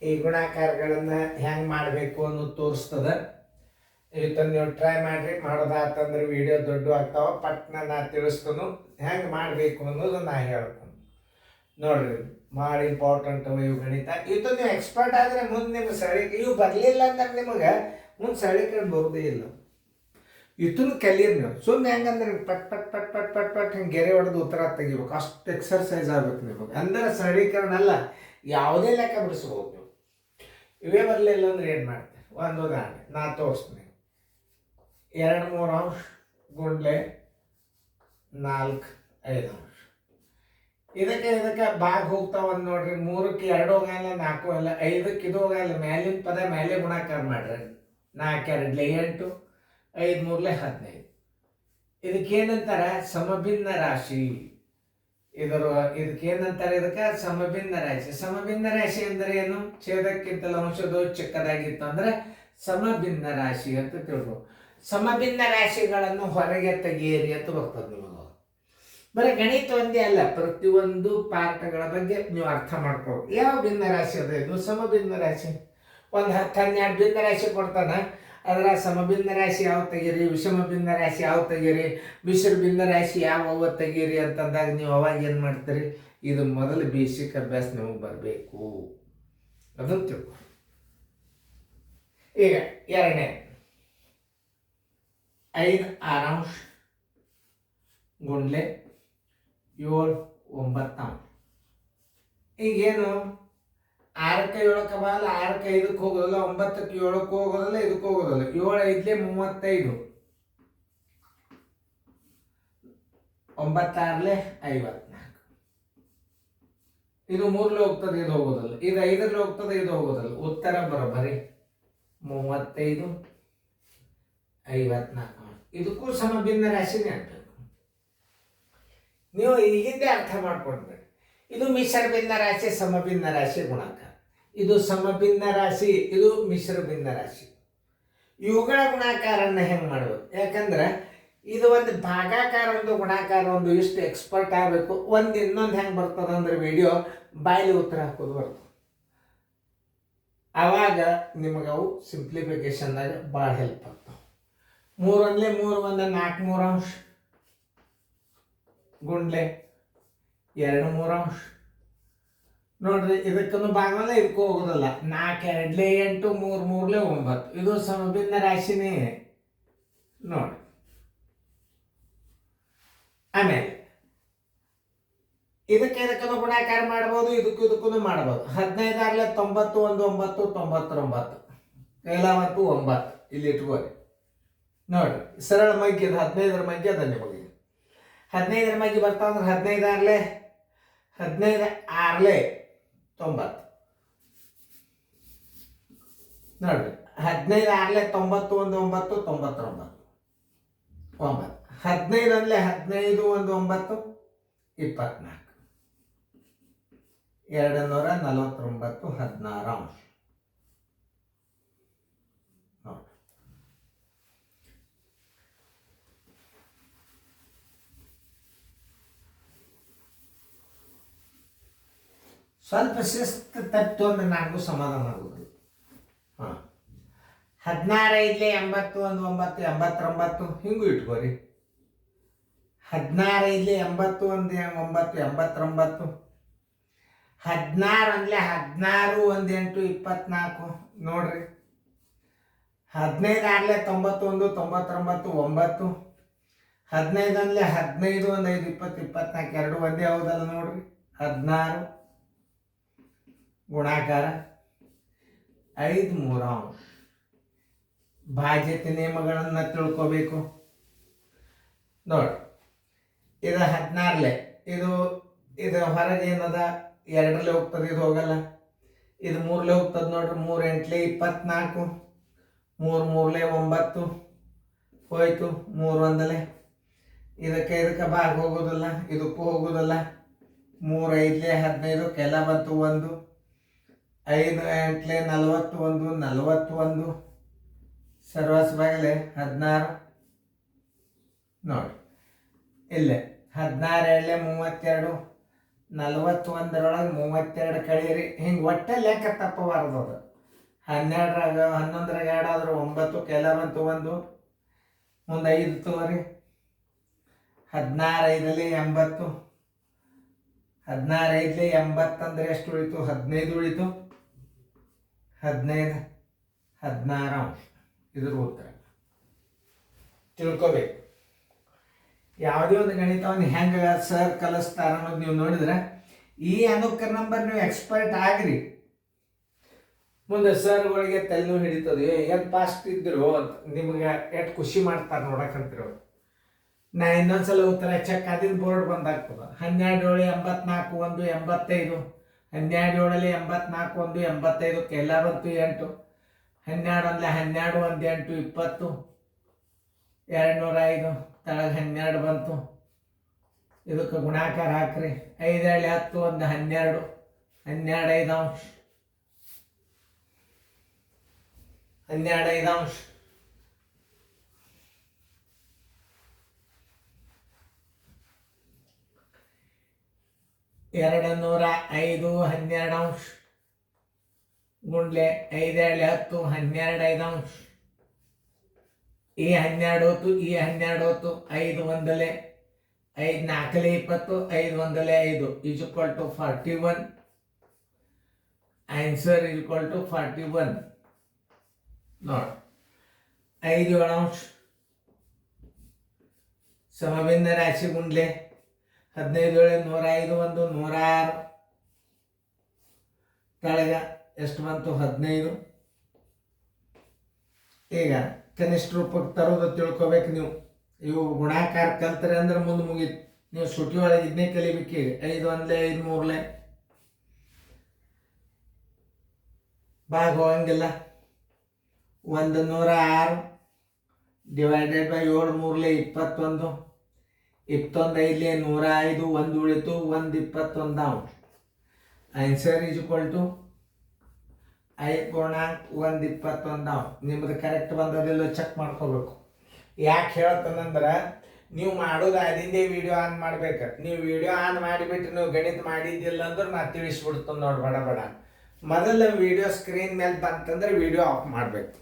ಈ ಗುಣಾಕಾರಗಳನ್ನು ಹೆಂಗೆ ಮಾಡಬೇಕು ಅನ್ನೋದು ತೋರಿಸ್ತದೆ. ಇವತ್ತು ನೀವು ಟ್ರೈ ಮಾಡಿರಿ. ಮಾಡೋದಾತಂದ್ರೆ ವಿಡಿಯೋ ದೊಡ್ಡ ಆಗ್ತಾವ. ಪಟ್ನ ನಾ ತಿಳಿಸ್ತನು ಹೆಂಗೆ ಮಾಡಬೇಕು ಅನ್ನೋದು ನಾ ಹೇಳ್ತೀನಿ. ನೋಡ್ರಿ, ಭಾಳ ಇಂಪಾರ್ಟೆಂಟ್ ಇವು ಗಣಿತ. ಇವತ್ತು ನೀವು ಎಕ್ಸ್ಪರ್ಟ್ ಆದರೆ ಮುಂದೆ ನಿಮ್ಗೆ ಸಳಿಕೆ ಇವು ಬರಲಿಲ್ಲ ಅಂದ್ರೆ ನಿಮಗೆ ಮುಂದೆ ಸಳಿಕೆ ಬರೋದೇ ಇಲ್ಲ. ಇದನ್ನು ಕಲೀರಿ ನೀವು. ಸುಮ್ಮನೆ ಹೆಂಗಂದ್ರೆ ಪಟ್ ಪಟ್ ಪಟ್ ಪಟ್ ಪಟ್ ಪಟ್ ಹಿಂಗೆ ಗೆರೆ ಹೊಡೆದು ಉತ್ತರ ತೆಗಿಬೇಕು. ಅಷ್ಟು ಎಕ್ಸರ್ಸೈಸ್ ಆಗ್ಬೇಕು ನಿಮಗೆ. ಅಂದ್ರೆ ಸರಳೀಕರಣ ಅಲ್ಲ, ಯಾವುದೇ ಲೆಕ್ಕ ಬಿಡಿಸ್ಬೋದು ನೀವು. ಇವೇ ಬರಲಿಲ್ಲ ಅಂದ್ರೆ ಏನು ಮಾಡ್ತೀವಿ? ಒಂದು ಉದಾಹರಣೆ ನಾ ತೋರಿಸ್ತೀನಿ. 2 3 ಅಂಶ ಗುಂಡ್ಲೆ 4 5 ಅಂಶ. ಇದಕ್ಕೆ ಭಾಗ ಹೋಗ್ತಾವಂದು ನೋಡ್ರಿ. 3ಕ್ಕೆ 2 ಹೋಗಲ್ಲ, 4 ಅಲ್ಲ, 5ಕ್ಕೆ ಇದು ಹೋಗಲ್ಲ. ಮ್ಯಾಲಿನ ಪದ ಮೇಲೆ ಗುಣಾಕಾರ ಮಾಡ್ರಿ. 4 2 8, 5 3 15. ಇದಕ್ಕೇನಂತಾರ? ಸಮಭಿನ್ನ ರಾಶಿ. ಇದಕ್ಕೇನಂತಾರೆ? ಇದಕ್ಕೆ ಸಮಭಿನ್ನ ರಾಶಿ. ಸಮಭಿನ್ನ ರಾಶಿ ಅಂದ್ರೆ ಏನು? ಛೇದಕ್ಕಿಂತಲೂ ಅಂಶದ ಚಿಕ್ಕದಾಗಿತ್ತು ಅಂದ್ರೆ ಸಮಭಿನ್ನ ರಾಶಿ ಅಂತ ತಿಳ್ಕೊ. ಸಮಭಿನ್ನ ರಾಶಿಗಳನ್ನು ಹೊರಗೆ ತೆಗೆಯಿರಿ ಅಂತ ಬರ್ತದೆ ನಿಮಗೆ. ಬರೀ ಗಣಿತ ಒಂದೇ ಅಲ್ಲ, ಪ್ರತಿಯೊಂದು ಪಾಠಗಳ ಬಗ್ಗೆ ನೀವು ಅರ್ಥ ಮಾಡ್ಕೋಬೇಕು. ಯಾವ ಭಿನ್ನ ರಾಶಿ ಅದ? ಇದು ಸಮಭಿನ್ನ ರಾಶಿ. ಒಂದು 10 12 ಭಿನ್ನ ರಾಶಿ ಕೊಡ್ತಾನೆ. ಅದರ ಸಮಭಿನ್ನ ರಾಶಿ ಯಾವ ತೆಗೀರಿ, ವಿಷಮ ಭಿನ್ನ ರಾಶಿ ಯಾವ ತೆಗೀರಿ, ಮಿಶ್ರ ಭಿನ್ನ ರಾಶಿ ಯಾವ ತೆಗೀರಿ ಅಂತಂದಾಗ ನೀವು ಅವಾಗ ಏನು ಮಾಡ್ತೀರಿ? ಇದು ಮೊದಲು ಬೇಸಿಕ್ ಅಭ್ಯಾಸ ನಿಮಗೆ ಬರಬೇಕು. ಅದನ್ನು ತಿಳ್ಕೊ. ಈಗ ಎರಡನೇ 5 6 ಅಂಶ ಗುಂಡ್ಲೆ 7 9 ಅಂಶ. ಈಗೇನು 6ಕ್ಕೆ 7ಕ್ಕೆ ಬರಲ್ಲ, 6ಕ್ಕೆ 5ಕ್ಕೆ ಹೋಗೋದಿಲ್ಲ, 9ಕ್ಕೆ 7ಕ್ಕೆ ಹೋಗೋದಿಲ್ಲ, ಇದಕ್ಕೆ ಹೋಗೋದಿಲ್ಲ. 7 5 35, 9 6 54. ಇದು 3 ಹೋಗ್ತದೆ, ಇದು ಹೋಗೋದಿಲ್ಲ. ಇದು 5 ಹೋಗ್ತದೆ, ಇದು ಹೋಗೋದಿಲ್ಲ. ಉತ್ತರ ಬರೋಬ್ಬರಿ 35 54. ಇದಕ್ಕೂ ಸಮಭಿನ್ನ ರಾಶಿನೇ ಆಗ್ಬೇಕು. ನೀವು ಈಗಿಂದೇ ಅರ್ಥ ಮಾಡ್ಕೊಂಡ್ರೆ ಇದು ಮಿಶ್ರ ಭಿನ್ನ ರಾಶಿ, ಸಮಭಿನ್ನ ರಾಶಿ ಗುಣಾಕಾರ. ಇದು ಸಮಭಿನ್ನ ರಾಶಿ, ಇದು ಮಿಶ್ರ ಭಿನ್ನ ರಾಶಿ. ಇವುಗಳ ಗುಣಾಕಾರನ್ನ ಹೆಂಗೆ ಮಾಡ್ಬೇಕು? ಯಾಕಂದ್ರೆ ಇದು ಒಂದು ಭಾಗಾಕಾರ, ಒಂದು ಗುಣಾಕಾರ, ಒಂದು ಇಷ್ಟು ಎಕ್ಸ್ಪರ್ಟ್ ಆಗಬೇಕು. ಒಂದು ಇನ್ನೊಂದು ಹೆಂಗೆ ಬರ್ತದೆ ಅಂದ್ರೆ ವಿಡಿಯೋ ಬಾಯಲ್ಲಿ ಉತ್ತರ ಹಾಕೋದು ಬರ್ತದೆ. ಆವಾಗ ನಿಮಗೆ ಅವು ಸಿಂಪ್ಲಿಫಿಕೇಶನ್ದಾಗ ಭಾಳ ಹೆಲ್ಪ್ ಆಗ್ತಾವೆ. 3 1 3 1 4 3 ಅಂಶ ಗುಂಡ್ಲೆ 2 3 ಅಂಶ. ನೋಡ್ರಿ, ಇದಕ್ಕೂ ಭಾಗವಲ್ಲ, ಇದಕ್ಕೂ ಹೋಗೋದಿಲ್ಲ. 4 2 8, 3 3 9. ಇದು ಸಮಭಿನ್ನ ರಾಶಿನೇ ನೋಡಿ. ಆಮೇಲೆ ಇದಕ್ಕೂ ಗುಣಾಕಾರ ಮಾಡ್ಬೋದು, ಇದಕ್ಕೂ ಮಾಡ್ಬೋದು. 15 6 90 1 9 99. ಕೈಲ ಮತ್ತು 9 ಇಲ್ಲಿ ಇಟ್ಕೋರಿ. ನೋಡ್ರಿ, ಸರಳ ಮಗ್ಗಿ ಅದು 15ರ ಮಗ್ಗಿ ಅದ ನಿಮಗೆ. 15ರ ಮಗ್ಗಿ ಬರ್ತಾವ ಅಂದ್ರೆ 15 6 90. ನೋಡ್ರಿ, 15 6 90 1 9 99 9. 15 15 1 9 24. 249 16 ಅಂಶ. ಸ್ವಲ್ಪ ಶಿಸ್ತು ತಪ್ಪು ಅಂದ್ರೆ ನನಗೂ ಸಮಾಧಾನ ಆಗೋದಿಲ್ಲ. 16 5 80 1 9 89 ಹಿಂಗೂ ಇಟ್ಕೋರಿ. 16 5 80 1 9 89. 16 16 1 8 24. ನೋಡ್ರಿ, 15 6 91 99 9. 15 15 1 5 20 24. 2 ಒಂದೇ ಹೌದಲ್ಲ ನೋಡ್ರಿ. 16 ಗುಣಾಕಾರ 5 3 ಅಂಶ. ಭಾಜ್ಯತೆ ನಿಯಮಗಳನ್ನು ತಿಳ್ಕೋಬೇಕು. ನೋಡಿ, ಇದು 16. ಇದು ಹೊರಗೆ ಏನದ? 2ರಲ್ಲಿ ಹೋಗ್ತದೆ, ಇದು ಹೋಗಲ್ಲ. ಇದು 3ರಲ್ಲಿ ಹೋಗ್ತದೆ ನೋಡ್ರಿ. 3 8 24. 3 3 9 ಹೋಯ್ತು. 3 1. ಇದಕ್ಕೆ ಭಾಗ ಹೋಗೋದಿಲ್ಲ, ಇದಕ್ಕೂ ಹೋಗೋದಿಲ್ಲ. 3 5 15 ಕೆಲ ಬಂತು 1. 5 8 41 41. ಸರ್ವಸ್ ಬಾಗಲೆ 16. ನೋಡಿ, ಇಲ್ಲೇ 16 2 32. 41 32 ಕಳೀರಿ. ಹಿಂಗೆ ಒಟ್ಟೆ ಲೆಕ್ಕ ತಪ್ಪಬಾರ್ದು. ಅದು 12ರಾಗ 11ರಾಗ 2 ಆದ್ರೆ 9, ಕೆಲ ಬಂತು 1, ಮುಂದೆ 5 ತಗೋರಿ. 16 5 80, 16 5 80 ಅಂದ್ರೆ ಎಷ್ಟು ಉಳಿತು? 15 ಉಳಿತು. 15 16 ಇದ್ರ ಉತ್ತರ ತಿಳ್ಕೊಬೇಕು. ಯಾವುದೇ ಒಂದು ಗಣಿತವನ್ನು ಹೆಂಗೆ ಸರ್ ಕಲಿಸ್ತಾರ ಅನ್ನೋದು ನೀವು ನೋಡಿದ್ರೆ ಈ ಅನುಕರ ನಂಬರ್ ನೀವು ಎಕ್ಸ್ಪರ್ಟ್ ಆಗ್ರಿ. ಮುಂದೆ ಸರ್ಗಳಿಗೆ ತಲೆನೂ ಹಿಡಿತದೆ. ಏನು ಫಾಸ್ಟ್ ಇದ್ರು ಅಂತ ನಿಮ್ಗೆ ಎಷ್ಟು ಖುಷಿ ಮಾಡ್ತಾರೆ ನೋಡಕ್ಕಂತಿರೋ. ನಾ ಇನ್ನೊಂದ್ಸಲ ಉತ್ತರ ಚೆಕ್ ಅದಿನ ಬೋರ್ಡ್ ಬಂದಾಗ್ತದೆ. 12 84 1 85, 12 84 1 85, ಕೆಲ ಬಂತು 8, 12 12 1 8 20, 205 ತಳಗ 12 ಬಂತು. ಇದಕ್ಕೆ ಗುಣಾಕಾರ ಹಾಕ್ರಿ. 5 10 1 12, 12 5 ಅಂಶ, 12 5 ಅಂಶ. 205 12 ಅಂಶ ಗುಂಡ್ಲೆ 5 10 12 5 ಅಂಶ. ಈ 12 ಹೊತ್ತು, ಈ 12 ಹೊತ್ತು. 5 1 5 4 20, 5 1 5 is equal to 41. Answer is equal to 41. ನೋಡಿ 5 7 ಅಂಶ ಸಮಬಿಂದ ರಾಶಿ ಗುಂಡ್ಲೆ 15 105 1 106 ತಳಗ ಎಷ್ಟು ಬಂತು? 15. ಈಗ ಕನಿಷ್ಠ ರೂಪಕ್ಕೆ ತರೋದು ತಿಳ್ಕೊಬೇಕು ನೀವು. ಇವು ಗುಣಾಕಾರ ಕಲ್ತ್ರೆ ಅಂದ್ರೆ ಮುಂದೆ ಮುಗೀತು. ನೀವು ಸುಟಿ ಒಳಗೆ ಇದನ್ನೇ ಕಲಿಬೇಕೀಗ. 5 1 5 3 ಭಾಗ ಹೋಗಂಗಿಲ್ಲ. 106 ಡಿವೈಡೆಡ್ ಬೈ 7 3 21, 21 5 105, 1 ಉಳಿತು, 1 21 ಅಂಶ. ಆನ್ಸರ್ ಈಸ್ ಈಕ್ವಲ್ ಟು 5.121 ಅಂಶ. ನಿಮ್ಮದು ಕರೆಕ್ಟ್ ಬಂದದಿಲ್ಲ ಚೆಕ್ ಮಾಡ್ಕೋಬೇಕು. ಯಾಕೆ ಹೇಳ್ತಾನಂದ್ರೆ ನೀವು ಮಾಡೋದು ಅದಿಂದೇ ವಿಡಿಯೋ ಆನ್ ಮಾಡ್ಬೇಕು. ನೀವು ವಿಡಿಯೋ ಆನ್ ಮಾಡಿಬಿಟ್ಟು ನೀವು ಗಣಿತ ಮಾಡಿದ್ದಿಲ್ಲ ಅಂದ್ರೆ ನಾ ತಿಳಿಸ್ಬಿಡ್ತೀನಿ ನೋಡಿ. ಬಡ ಮೊದಲು ವಿಡಿಯೋ ಸ್ಕ್ರೀನ್ ಮೇಲೆ ಬಂತಂದ್ರೆ ವಿಡಿಯೋ ಆಫ್ ಮಾಡಬೇಕು.